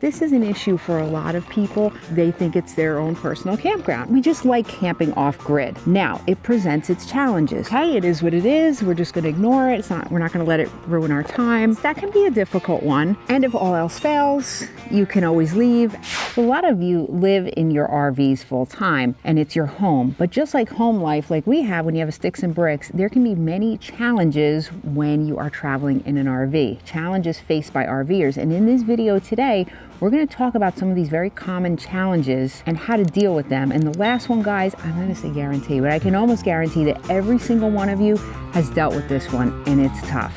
This is an issue for a lot of people. They think it's their own personal campground. We just like camping off-grid. Now, it presents its challenges. Hey, it is what it is. We're just going to ignore it. We're not going to let it ruin our time. That can be a difficult one. And if all else fails, you can always leave. So a lot of you live in your RVs full time and it's your home. But just like home life, like we have when you have a sticks and bricks, there can be many challenges when you are traveling in an RV. Challenges faced by RVers. And in this video today, we're going to talk about some of these very common challenges and how to deal with them. And the last one, guys, I'm going to say guarantee, but I can almost guarantee that every single one of you has dealt with this one, and it's tough.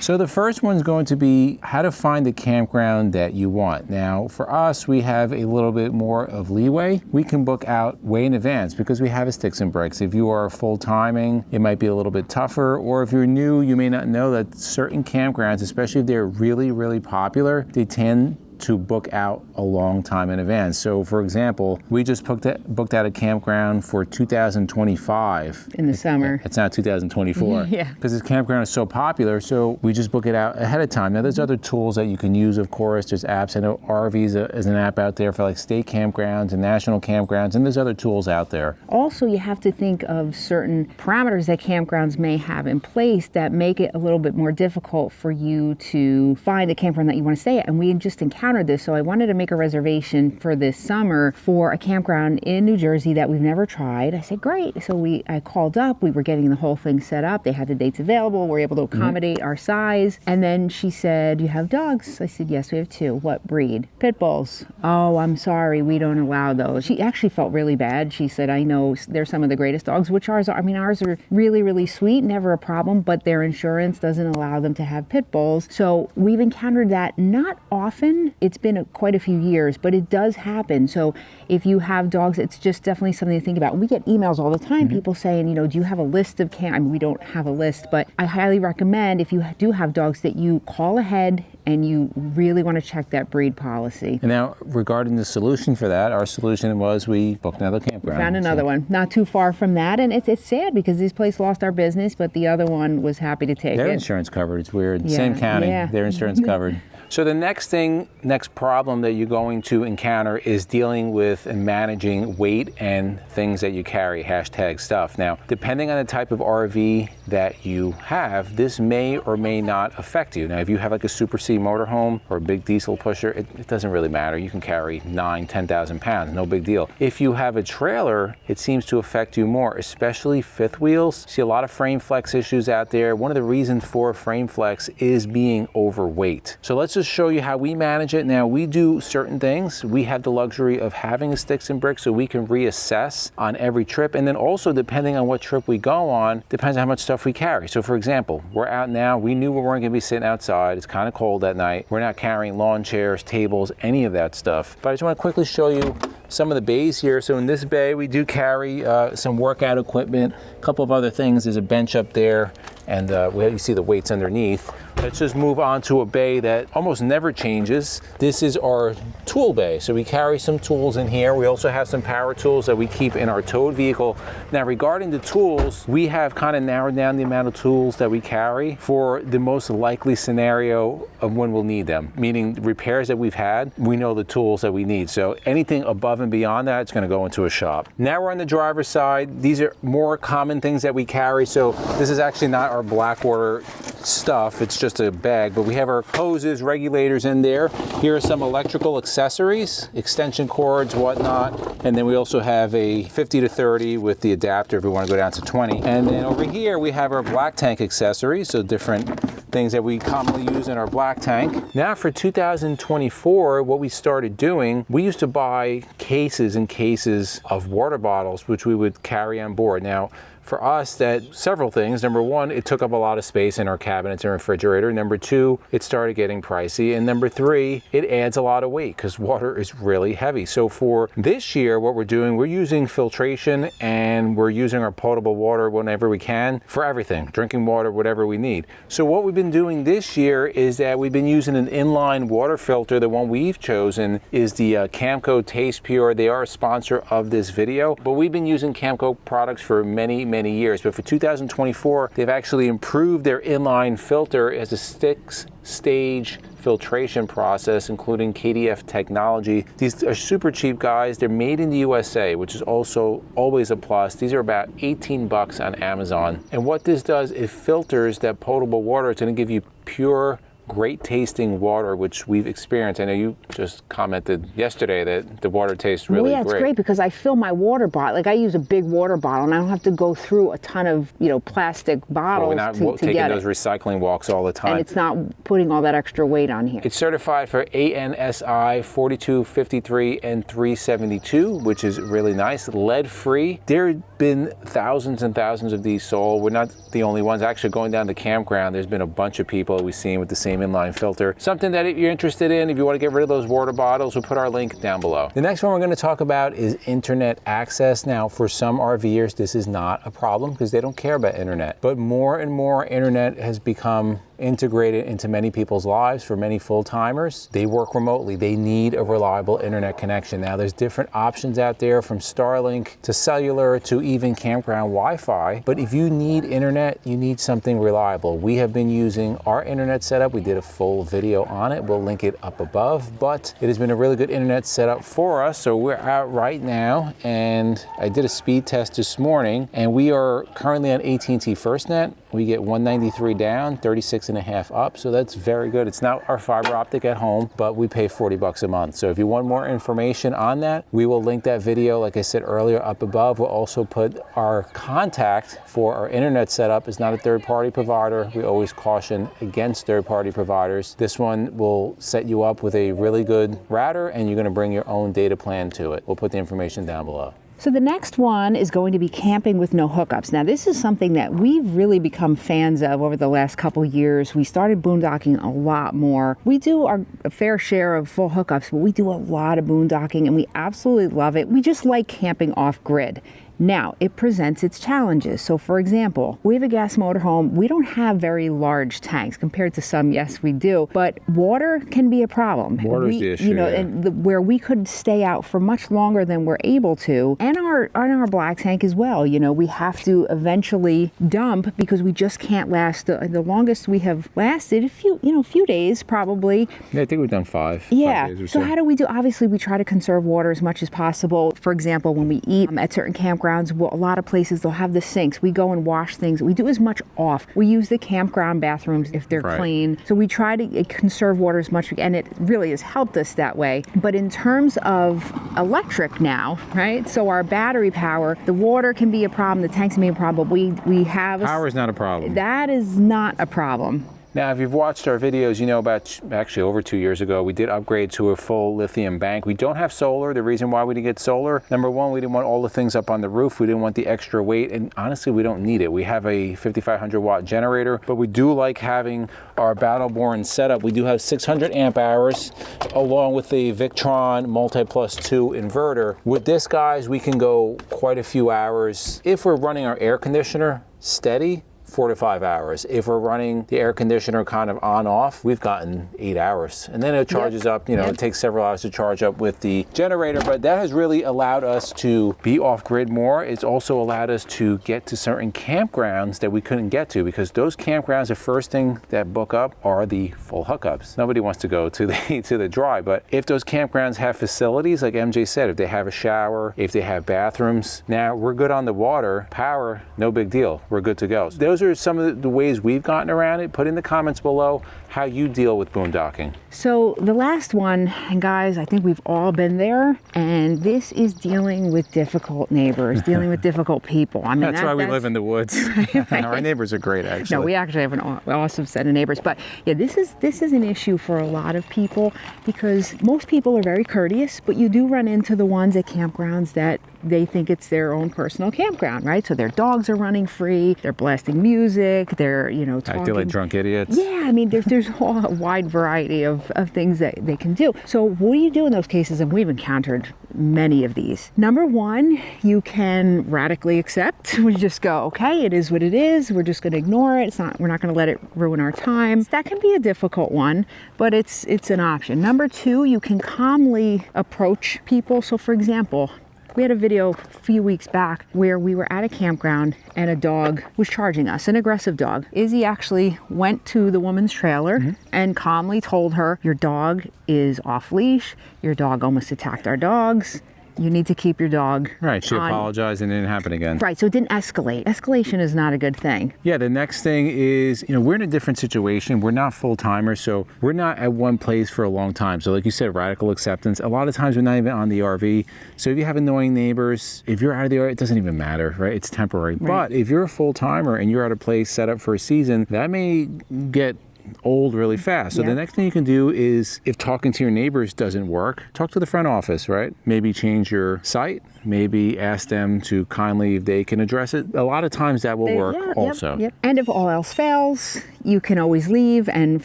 So the first one's going to be how to find the campground that you want. Now, for us, we have a little bit more of leeway. We can book out way in advance because we have a sticks and bricks. If you are full-timing, it might be a little bit tougher, or if you're new, you may not know that certain campgrounds, especially if they're really, really popular, they tend to book out a long time in advance. So for example, we just booked out a campground for 2025. In the summer. It's now 2024. Yeah. Because this campground is so popular, so we just book it out ahead of time. Now there's other tools that you can use, of course. There's apps. I know RVs is an app out there for like state campgrounds and national campgrounds, and there's other tools out there. Also, you have to think of certain parameters that campgrounds may have in place that make it a little bit more difficult for you to find a campground that you want to stay at. And we just encountered this, so I wanted to make a reservation for this summer for a campground in New Jersey that we've never tried. I said, great. So I called up, we were getting the whole thing set up. They had the dates available. We're able to accommodate our size. And then she said, you have dogs? I said, yes, we have 2. What breed? Pit bulls. Oh, I'm sorry, we don't allow those. She actually felt really bad. She said, I know they're some of the greatest dogs, which ours are. I mean, ours are really, really sweet, never a problem, but their insurance doesn't allow them to have pit bulls. So we've encountered that not often. It's been quite a few years, but it does happen. So if you have dogs, it's just definitely something to think about. We get emails all the time, people saying, you know, do you have a list of I mean, we don't have a list, but I highly recommend if you do have dogs that you call ahead and you really want to check that breed policy. And now, regarding the solution for that, our solution was we booked another campground. Found another one, not too far from that, and it's sad because this place lost our business, but the other one was happy to take it. Their insurance covered. It's weird. Yeah. Same county, their insurance covered. So the next problem that you're going to encounter is dealing with and managing weight and things that you carry, hashtag stuff. Now, depending on the type of RV that you have, this may or may not affect you. Now, if you have like a Super C motorhome or a big diesel pusher, it doesn't really matter. You can carry 9,000, 10,000 pounds, no big deal. If you have a trailer, it seems to affect you more, especially fifth wheels. See a lot of frame flex issues out there. One of the reasons for frame flex is being overweight. So let's just show you how we manage it. Now, we do certain things. We have the luxury of having a sticks and bricks so we can reassess on every trip. And then also, depending on what trip we go on, depends on how much stuff we carry. So for example, we're out now. We knew we weren't going to be sitting outside. It's kind of cold at night. We're not carrying lawn chairs, tables, any of that stuff. But I just want to quickly show you some of the bays here. So in this bay, we do carry some workout equipment, a couple of other things. There's a bench up there, and you see the weights underneath. Let's just move on to a bay that almost never changes. This is our tool bay. So we carry some tools in here. We also have some power tools that we keep in our towed vehicle. Now, regarding the tools, we have kind of narrowed down the amount of tools that we carry for the most likely scenario of when we'll need them, meaning repairs that we've had, we know the tools that we need. So anything above and beyond that, it's going to go into a shop. Now we're on the driver's side. These are more common things that we carry. So this is actually not our Blackwater stuff. It's just a bag, but we have our hoses, regulators in there. Here are some electrical accessories, extension cords, whatnot. And then we also have a 50 to 30 with the adapter if we want to go down to 20. And then over here, we have our black tank accessories. So different things that we commonly use in our black tank. Now for 2024, what we started doing, we used to buy cases and cases of water bottles, which we would carry on board. Now, for us, that several things. Number one, it took up a lot of space in our cabinets and refrigerator. Number two, it started getting pricey. And number three, it adds a lot of weight because water is really heavy. So for this year, what we're doing, we're using filtration and we're using our potable water whenever we can for everything, drinking water, whatever we need. So what we've been been doing this year is that we've been using an inline water filter. The one we've chosen is the Camco Taste Pure. They are a sponsor of this video, but we've been using Camco products for many, many years. But for 2024, they've actually improved their inline filter as a 6-stage filtration process, including KDF technology. These are super cheap, guys. They're made in the USA, which is also always a plus. These are about 18 bucks on Amazon. And what this does, it filters that potable water. It's going to give you pure, great tasting water, which we've experienced. I know you just commented yesterday that the water tastes really great. Well, yeah, it's great because I fill my water bottle. Like I use a big water bottle and I don't have to go through a ton of, plastic bottles we're not taking those recycling walks all the time. And it's not putting all that extra weight on here. It's certified for ANSI 4253 and 372, which is really nice. Lead free. There have been thousands and thousands of these sold. We're not the only ones. Actually, going down to campground, there's been a bunch of people we've seen with the same inline filter. Something that if you're interested in, if you want to get rid of those water bottles, we'll put our link down below. The next one we're going to talk about is internet access. Now, for some RVers, this is not a problem because they don't care about internet. But more and more internet has become integrated into many people's lives. For many full-timers, they work remotely. They need a reliable internet connection. Now, there's different options out there, from Starlink to cellular to even campground Wi-Fi. But if you need internet, you need something reliable. We have been using our internet setup. We did a full video on it. We'll link it up above, but it has been a really good internet setup for us. So we're out right now, and I did a speed test this morning, and we are currently on AT&T FirstNet. We get 193 down, 36 and a half up, so that's very good. It's not our fiber optic at home, but we pay 40 bucks a month. So if you want more information on that, we will link that video, like I said earlier, up above. We'll also put our contact for our internet setup. It's not a third-party provider. We always caution against third-party providers. This one will set you up with a really good router, and you're gonna bring your own data plan to it. We'll put the information down below. So the next one is going to be camping with no hookups. Now, this is something that we've really become fans of over the last couple years. We started boondocking a lot more. We do our fair share of full hookups, but we do a lot of boondocking and we absolutely love it. We just like camping off grid. Now, it presents its challenges. So for example, we have a gas motorhome. We don't have very large tanks compared to some, yes, we do, but water can be a problem. Water's the issue, and where we could stay out for much longer than we're able to, and our black tank as well. We have to eventually dump because we just can't last. The longest we have lasted a few days probably. Yeah, I think we've done 5 Yeah. days or so how do we do? Obviously, we try to conserve water as much as possible. For example, when we eat at certain campgrounds, a lot of places they'll have the sinks. We go and wash things. We do as much off. We use the campground bathrooms if they're clean. So we try to conserve water as much, and it really has helped us that way. But in terms of electric now, right? So our battery power, the water can be a problem, the tanks can be a problem. We have power is not a problem. That is not a problem. Now, if you've watched our videos, you know about, actually over 2 years ago, we did upgrade to a full lithium bank. We don't have solar. The reason why we didn't get solar, number one, we didn't want all the things up on the roof. We didn't want the extra weight, and honestly, we don't need it. We have a 5,500 watt generator, but we do like having our Battleborn setup. We do have 600 amp hours along with the Victron Multi+2 inverter. With this, guys, we can go quite a few hours. If we're running our air conditioner steady, 4 to 5 hours. If we're running the air conditioner kind of on off, we've gotten 8 hours. And then it charges up, it takes several hours to charge up with the generator, but that has really allowed us to be off grid more. It's also allowed us to get to certain campgrounds that we couldn't get to, because those campgrounds, the first thing that book up are the full hookups. Nobody wants to go to the dry, but if those campgrounds have facilities, like MJ said, if they have a shower, if they have bathrooms, now we're good on the water, power, no big deal. We're good to go. Those are some of the ways we've gotten around it. Put in the comments below how you deal with boondocking. So the last one, and guys, I think we've all been there, and this is dealing with difficult neighbors, dealing with difficult people. I mean, that's why we live in the woods. Right. Our neighbors are great, actually. No, we actually have an awesome set of neighbors. But yeah, this is an issue for a lot of people, because most people are very courteous, but you do run into the ones at campgrounds that they think it's their own personal campground, right? So their dogs are running free, they're blasting music, they're, you know, talking. Acting like drunk idiots. Yeah, I mean, there's a wide variety of things that they can do. So what do you do in those cases? And we've encountered many of these. Number one, you can radically accept. We just go, okay, it is what it is. We're just going to ignore it. We're not going to let it ruin our time. That can be a difficult one, but it's an option. Number two, you can calmly approach people. So for example, we had a video a few weeks back where we were at a campground and a dog was charging us, an aggressive dog. Izzy actually went to the woman's trailer and calmly told her, your dog is off leash. Your dog almost attacked our dogs. You need to keep your dog. Right, she apologized and it didn't happen again. Right, so it didn't escalate. Escalation is not a good thing. Yeah, the next thing is, you know, we're in a different situation. We're not full-timers, so we're not at one place for a long time. So like you said, radical acceptance. A lot of times we're not even on the RV. So if you have annoying neighbors, if you're out of the RV, it doesn't even matter, right? It's temporary. Right. But if you're a full-timer and you're at a place set up for a season, that may get old really fast. So the next thing you can do is, if talking to your neighbors doesn't work, talk to the front office, right? Maybe change your site, maybe ask them to kindly, if they can address it. A lot of times that will work also. And if all else fails, you can always leave and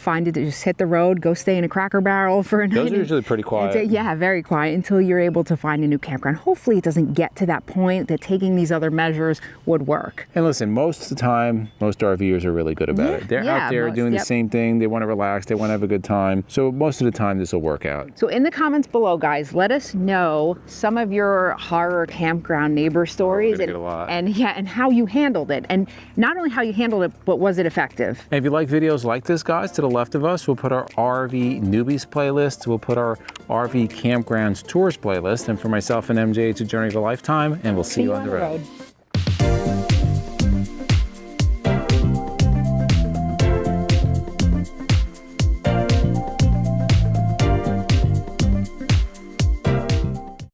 find it, just hit the road, go stay in a Cracker Barrel for a night. Those are usually pretty quiet. Yeah, very quiet until you're able to find a new campground. Hopefully it doesn't get to that point that taking these other measures would work. And listen, most of the time, most RVers are really good about it. They're out there doing the same thing. They want to relax. They want to have a good time. So most of the time, this will work out. So in the comments below, guys, let us know some of your horror campground neighbor stories and how you handled it. And not only how you handled it, but was it effective? And if you like videos like this, guys, to the left of us, we'll put our RV newbies playlist. We'll put our RV campgrounds tours playlist. And for myself and MJ, it's a journey of a lifetime. And we'll see you on the road.